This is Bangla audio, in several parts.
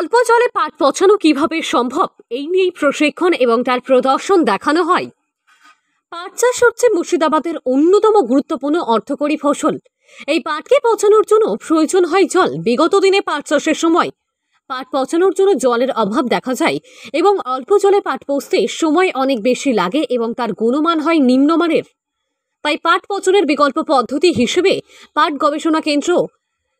অল্প জলে পাট পচানো কিভাবে সম্ভব এই নিয়ে প্রশিক্ষণ এবং তার প্রদর্শন দেখানো হয়। পাট চাষ হচ্ছে মুর্শিদাবাদের অন্যতম গুরুত্বপূর্ণ অর্থকরী ফসল। এই পাটকে পচানোর জন্য প্রয়োজন হয় জল। বিগত দিনে পাট চাষের সময় পাট পচানোর জন্য জলের অভাব দেখা যায় এবং অল্প জলে পাট পচতে সময় অনেক বেশি লাগে এবং তার গুণমান হয় নিম্নমানের। তাই পাট পচনের বিকল্প পদ্ধতি হিসেবে পাট গবেষণা কেন্দ্র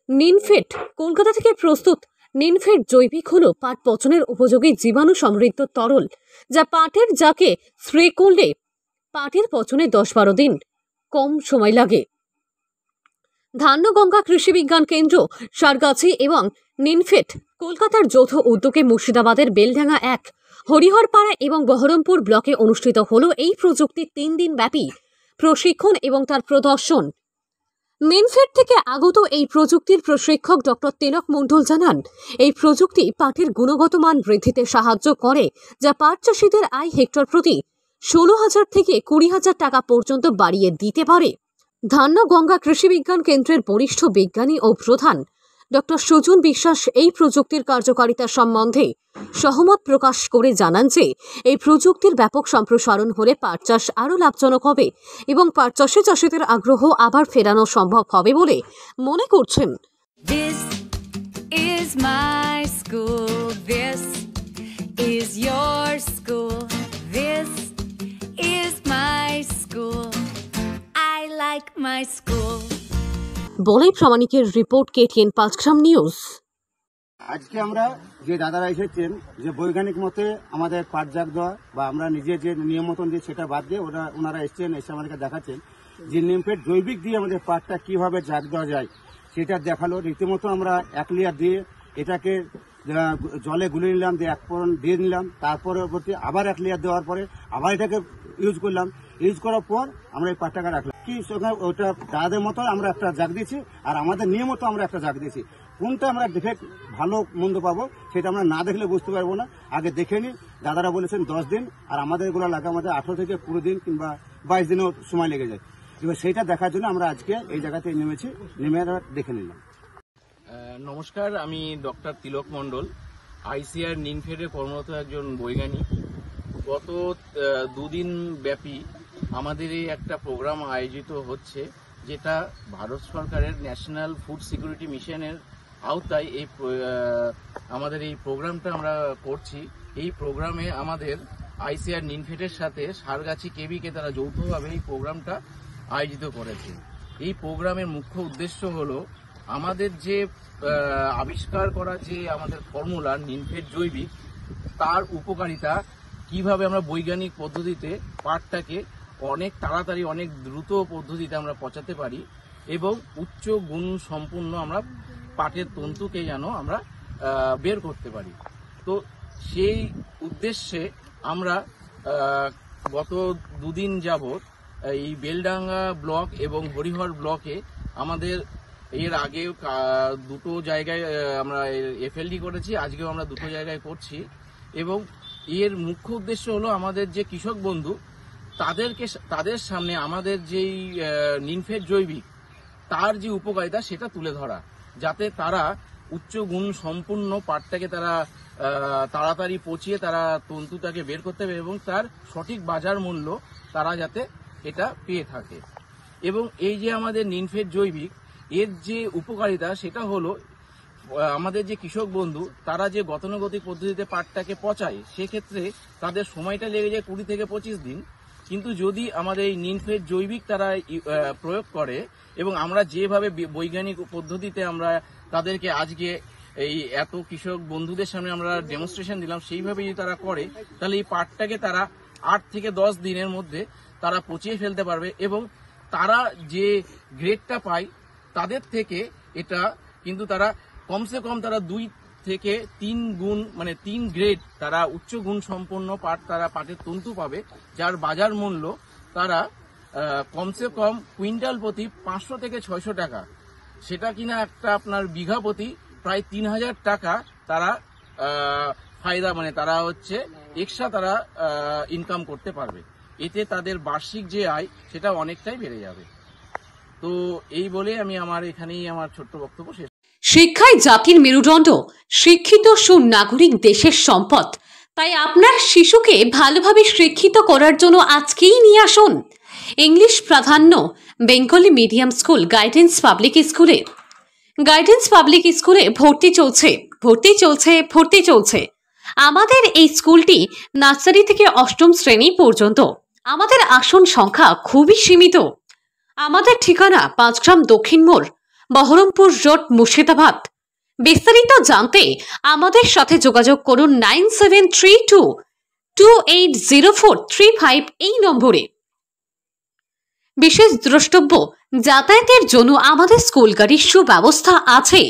নিনফেড কলকাতা থেকে প্রস্তুত নিনফেড জৈবিক হল পাট পচনের উপযোগী জীবাণু সমৃদ্ধ তরল, যা পাটের যাকে স্প্রে করলে পাটের পচনে 10-12 দিন কম সময় লাগে। ধান্যগঙ্গা কৃষি বিজ্ঞান কেন্দ্র সারগাছি এবং নিনফেড কলকাতার যৌথ উদ্যোগে মুর্শিদাবাদের বেলডাঙ্গা 1, হরিহরপাড়া এবং বহরমপুর ব্লকে অনুষ্ঠিত হল এই প্রযুক্তির 3 দিন ব্যাপী প্রশিক্ষণ এবং তার প্রদর্শন। নিনফেড থেকে আগত এই প্রযুক্তির প্রশিক্ষক ডক্টর তিলক মণ্ডল জানান, এই প্রযুক্তি পাটের গুণগত মান বৃদ্ধিতে সাহায্য করে, যা পাট চাষিদের আয় হেক্টর প্রতি 16,000 থেকে 20,000 টাকা পর্যন্ত বাড়িয়ে দিতে পারে। ধান্যগঙ্গা কৃষি বিজ্ঞান কেন্দ্রের বরিষ্ঠ বিজ্ঞানী ও প্রধান ডক্টর সুজন বিশ্বাস এই প্রযুক্তির কার্যকারিতা সম্বন্ধে সহমত প্রকাশ করে জানান যে এই প্রযুক্তির ব্যাপক সম্প্রসারণ হলে পাট চাষ আরও লাভজনক হবে এবং পাট চাষে চাষিদের আগ্রহ আবার ফেরানো সম্ভব হবে বলে মনে করছেন। This is my school. This is your school. This is my school. I like my school. বলে প্রামাণিকের রিপোর্ট, KTN 5 গ্রাম নিউজ। আজকে আমরা যে দাদারা এসেছেন যে বৈজ্ঞানিক মতে আমাদের পাট জাগ দেওয়া বা আমরা নিজে যে নিয়ম মতন দিয়ে সেটা বাদ দিয়ে ওনারা এসছেন, এসে আমাদেরকে দেখাচ্ছেন যে নিমফেড জৈবিক দিয়ে আমাদের পাটটা কিভাবে জাগ দেওয়া যায় সেটা দেখালো। রীতিমতো আমরা 1 লেয়ার দিয়ে এটাকে জলে গুলে নিলাম, দিয়ে 1 ফোড়ন দিয়ে নিলাম, তারপরে আবার 1 লেয়ার দেওয়ার পরে আবার এটাকে ইউজ করলাম। ইউজ করার পর আমরা এই পাটটাকে রাখলাম কি ওটা দাদাদের মতো আমরা একটা জাগ দিয়েছি আর আমাদের নিয়ম মতো আমরা একটা জাগ দিয়েছি। কোনটা আমরা দেখে ভালো মন্দ পাবো সেটা আমরা না দেখলে বুঝতে পারবো না, আগে দেখে নিই। দাদারা বলেছেন 10 দিন, আর আমাদের এগুলো লাগে আমাদের 18 থেকে 20 দিন কিংবা 22 দিনও সময় লেগে যায়। এবার সেইটা দেখার জন্য আমরা আজকে এই জায়গাতে নেমেছি, নেমে দেখে নিলাম। নমস্কার, আমি ডক্টর তিলক মণ্ডল, ICAR নিনফেডে কর্মরত একজন বৈজ্ঞানিক। গত 2 দিন ব্যাপী আমাদের এই একটা প্রোগ্রাম আয়োজিত হচ্ছে, যেটা ভারত সরকারের ন্যাশনাল ফুড সিকিউরিটি মিশনের আওতায় আমাদের এই প্রোগ্রামটা আমরা করছি। এই প্রোগ্রামে আমাদের ICAR নিনফেডের সাথে সারগাছি কেবিকে তারা যৌথভাবে এই প্রোগ্রামটা আয়োজিত করেছে। এই প্রোগ্রামের মুখ্য উদ্দেশ্য হলো আমাদের যে আবিষ্কার করা যে আমাদের ফর্মুলা নিনফেড জৈবিক, তার উপকারিতা কিভাবে আমরা বৈজ্ঞানিক পদ্ধতিতে পাটটাকে অনেক তাড়াতাড়ি অনেক দ্রুত পদ্ধতিতে আমরা পচাতে পারি এবং উচ্চ গুণ সম্পূর্ণ আমরা পাটের তন্তুকে যেন আমরা বের করতে পারি। তো সেই উদ্দেশ্যে আমরা গত 2 দিন যাবৎ এই বেলডাঙ্গা ব্লক এবং হরিহর ব্লকে আমাদের এর আগেও 2 জায়গায় আমরা FLD করেছি, আজকেও আমরা 2 জায়গায় করছি। এবং এর মুখ্য উদ্দেশ্য হলো আমাদের যে কৃষক বন্ধু তাদের সামনে আমাদের যেই নিনফেড জৈবিক তার যে উপকারিতা সেটা তুলে ধরা, যাতে তারা উচ্চ গুণ সম্পূর্ণ পাটটাকে তারা তাড়াতাড়ি পচিয়ে তারা তন্তুটাকে বের করতে হবে এবং তার সঠিক বাজার মূল্য তারা যাতে এটা পেয়ে থাকে। এবং এই যে আমাদের নিনফেড জৈবিক এর যে উপকারিতা সেটা হলো আমাদের যে কৃষক বন্ধু তারা যে গতানুগতিক পদ্ধতিতে পাটটাকে পচায়, সেক্ষেত্রে তাদের সময়টা লেগে যায় 20 থেকে 25 দিন। কিন্তু যদি আমাদের এই নিনফেড জৈবিক তারা প্রয়োগ করে এবং আমরা যেভাবে বৈজ্ঞানিক পদ্ধতিতে আমরা তাদেরকে আজকে এই এত কৃষক বন্ধুদের সামনে আমরা ডেমনস্ট্রেশন দিলাম, সেইভাবে যদি তারা করে তাহলে এই পাটটাকে তারা 8 থেকে 10 দিনের মধ্যে তারা পচিয়ে ফেলতে পারবে এবং তারা যে গ্রেডটা পায় তাদের থেকে এটা কিন্তু তারা কমসে কম তারা 2 থেকে 3 গুণ মানে 3 গ্রেড তারা উচ্চ গুণ সম্পন্ন পাট তারা পাটের তন্তু পাবে, যার বাজার মূল্য তারা কমসে কম কুইন্টাল প্রতি 500 থেকে 600 টাকা, সেটা কিনা একটা আপনার বিঘা প্রতি প্রায় 3,000 টাকা তারা ফায়দা মানে তারা হচ্ছে এক্সট্রা তারা ইনকাম করতে পারবে। এতে তাদের বার্ষিক যে আয় সেটা অনেকটাই বেড়ে যাবে। তো এই বলে আমি আমার এখানেই আমার ছোট্ট বক্তব্য শেষ। শিক্ষাই জাতির মেরুদণ্ড, শিক্ষিত সুনাগরিক দেশের সম্পদ। তাই আপনার শিশুকে ভালোভাবে শিক্ষিত করার জন্য আজকেই নিয়ে আসুন ইংলিশ প্রাধান্য Bengali medium school guidance public স্কুলে। গাইডেন্স পাবলিক স্কুলে ভর্তি চলছে। আমাদের এই স্কুলটি নার্সারি থেকে অষ্টম শ্রেণী পর্যন্ত। আমাদের আসন সংখ্যা খুবই সীমিত। আমাদের ঠিকানা 5 গ্রাম দক্ষিণ মোড়, বহরমপুর রোড, মুর্শিদাবাদ। বিস্তারিত জানতে আমাদের সাথে যোগাযোগ করুন 9732280435 এই নম্বরে। বিশেষ দ্রষ্টব্য, যাতায়াতের জন্য আমাদের স্কুল গাড়ির সুব্যবস্থা আছে।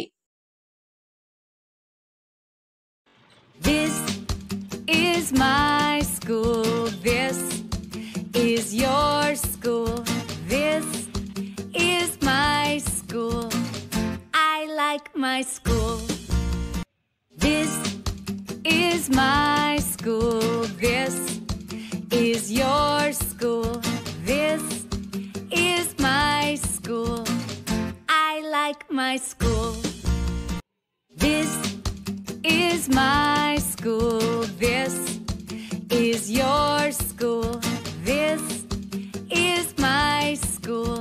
This is my school. This is your school. This is my school. I like my school. This is my school. This is your school. This is my school. I like my school. This is my school. This is your school. This is my school.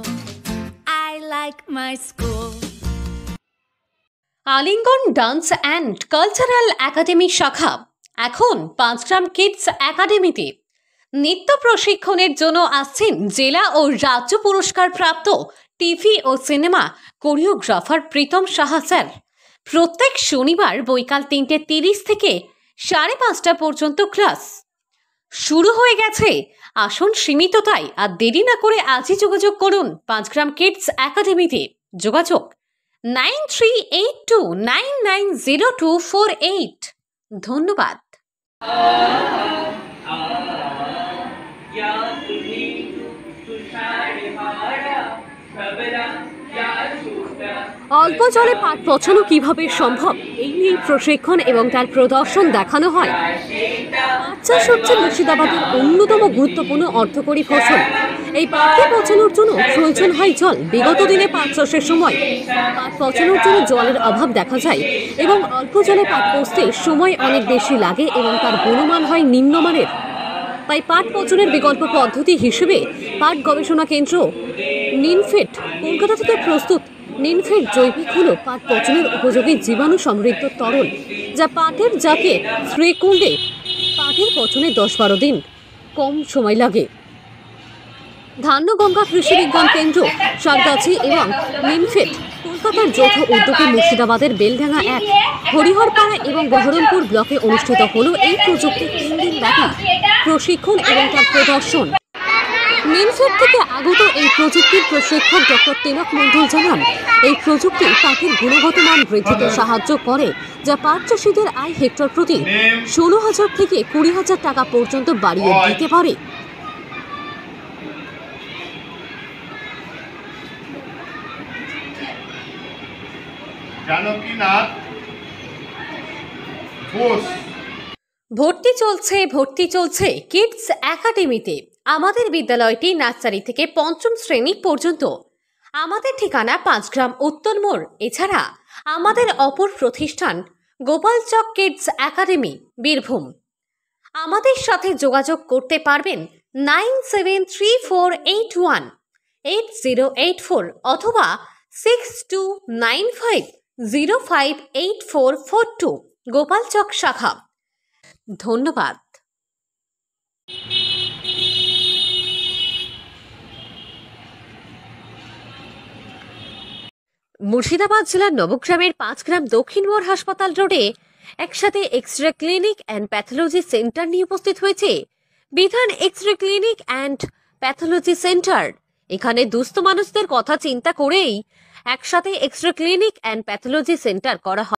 I like my school. আলিঙ্গন ডান্স অ্যান্ড কালচারাল একাডেমি শাখা এখন 5 গ্রাম কিডস একাডেমিতে। নৃত্য প্রশিক্ষণের জন্য আসছেন জেলা ও রাজ্য পুরস্কার প্রাপ্ত টিভি ও cinema choreographer Pritam Saha sir. প্রত্যেক শনিবার বৈকাল 3:30 থেকে 5:30 পর্যন্ত ক্লাস শুরু হয়ে গেছে। আসন সীমিত, তাই আর দেরি না করে আজই যোগাযোগ করুন 5 গ্রাম কিডস একাডেমিতে। যোগাযোগ 9382990248। ধন্যবাদ। অল্প জলে পাট পচানো কিভাবে সম্ভব, এই নিয়ে প্রশিক্ষণ এবং তার প্রদর্শন দেখানো হয়। পাট চাষ হচ্ছে মুর্শিদাবাদের অন্যতম গুরুত্বপূর্ণ অর্থকরী ফসল। এই পাটকে পচানোর জন্য প্রয়োজন হয় জল। বিগত দিনে পাট চাষের সময় পাট পচানোর জন্য জলের অভাব দেখা যায় এবং অল্প জলে পাট পচতে সময় অনেক বেশি লাগে এবং তার গুণমান হয় নিম্নমানের। তাই পাট পচনের বিকল্প পদ্ধতি হিসেবে পাট গবেষণা কেন্দ্র নিনফেড কলকাতা থেকে প্রস্তুত নিনফেড জৈবিক হলো পাট পচনের উপযোগী জীবাণু সমৃদ্ধ তরল, যা পাটের জাকে স্প্রে করলে পাটের পচনে 10-12 দিন কম সময় লাগে। ধান্যগঙ্গা কৃষি বিজ্ঞান কেন্দ্র সারগাছি এবং নিনফেড কলকাতার যৌথ উদ্যোগে মুর্শিদাবাদের বেলডাঙ্গা 1, হরিহরপাড়া এবং বহরমপুর ব্লকে অনুষ্ঠিত হলো এই প্রযুক্তি 3 দিন ব্যাপী প্রশিক্ষণ এবং তার প্রদর্শন। নিনফেড থেকে আগত এই প্রযুক্তির প্রশিক্ষক ডক্টর তিলক মণ্ডল জানান, এই প্রযুক্তি পাটের গুণগত মান বৃদ্ধিতে সাহায্য করে, যা পাট চাষিদের আয় হেক্টর প্রতি 16,000 থেকে 20,000 টাকা পর্যন্ত বাড়িয়ে দিতে পারে। ভর্তি চলছে কিডস একাডেমিতে। আমাদের বিদ্যালয়টি নার্সারি থেকে 5ম শ্রেণী পর্যন্ত। আমাদের ঠিকানা 5 গ্রাম উত্তর মোড়। এছাড়া আমাদের অপর প্রতিষ্ঠান গোপালচক কিডস একাডেমি, বীরভূম। আমাদের সাথে যোগাযোগ করতে পারবেন 9734818084 অথবা 6295058442 গোপালচক শাখা। ধন্যবাদ। মুর্শিদাবাদ জেলার নবগ্রামের 5 গ্রাম দক্ষিণ মোড় হাসপাতাল রোডে একসাথে x-ray clinic and pathology centre নিয়ে উপস্থিত হয়েছে Bidhan x-ray clinic and pathology centre. এখানে দুস্থ মানুষদের কথা চিন্তা করেই একসাথে x-ray clinic and pathology centre করা হয়।